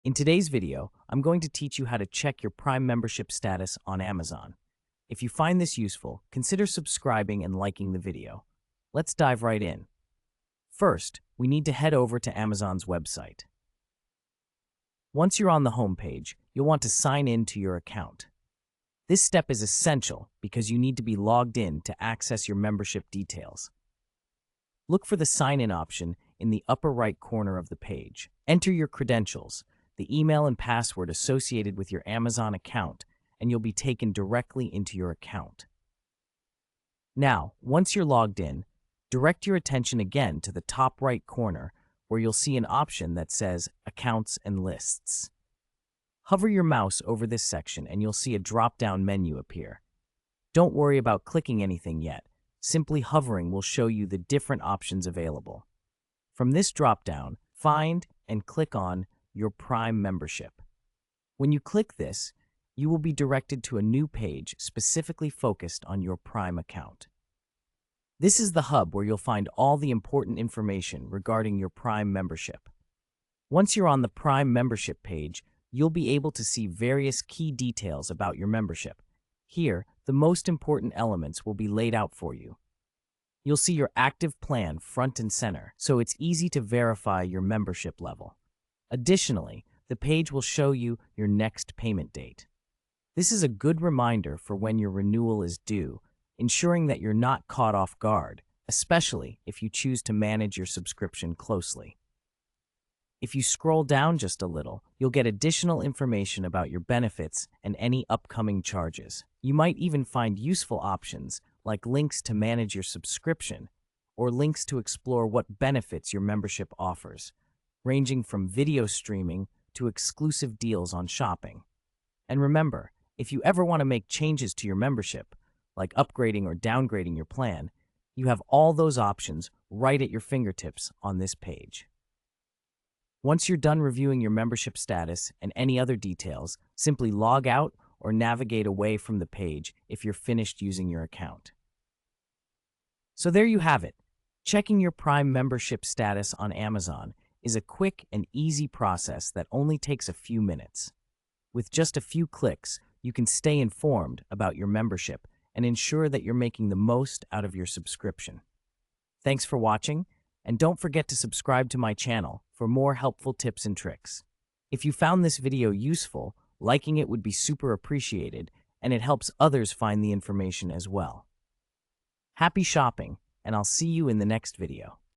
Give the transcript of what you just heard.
In today's video, I'm going to teach you how to check your Prime membership status on Amazon. If you find this useful, consider subscribing and liking the video. Let's dive right in. First, we need to head over to Amazon's website. Once you're on the homepage, you'll want to sign in to your account. This step is essential because you need to be logged in to access your membership details. Look for the Sign In option in the upper right corner of the page. Enter your credentials, the email and password associated with your Amazon account, and you'll be taken directly into your account. Now, once you're logged in, direct your attention again to the top right corner where you'll see an option that says Accounts and Lists. Hover your mouse over this section and you'll see a drop-down menu appear. Don't worry about clicking anything yet. Simply hovering will show you the different options available. From this drop-down, find and click on your Prime membership. When you click this, you will be directed to a new page specifically focused on your Prime account. This is the hub where you'll find all the important information regarding your Prime membership. Once you're on the Prime membership page, you'll be able to see various key details about your membership. Here, the most important elements will be laid out for you. You'll see your active plan front and center, so it's easy to verify your membership level. Additionally, the page will show you your next payment date. This is a good reminder for when your renewal is due, ensuring that you're not caught off guard, especially if you choose to manage your subscription closely. If you scroll down just a little, you'll get additional information about your benefits and any upcoming charges. You might even find useful options like links to manage your subscription or links to explore what benefits your membership offers, ranging from video streaming to exclusive deals on shopping. And remember, if you ever want to make changes to your membership, like upgrading or downgrading your plan, you have all those options right at your fingertips on this page. Once you're done reviewing your membership status and any other details, simply log out or navigate away from the page if you're finished using your account. So there you have it. Checking your Prime membership status on Amazon is a quick and easy process that only takes a few minutes. With just a few clicks, you can stay informed about your membership and ensure that you're making the most out of your subscription. Thanks for watching, and don't forget to subscribe to my channel for more helpful tips and tricks. If you found this video useful, liking it would be super appreciated, and it helps others find the information as well. Happy shopping, and I'll see you in the next video.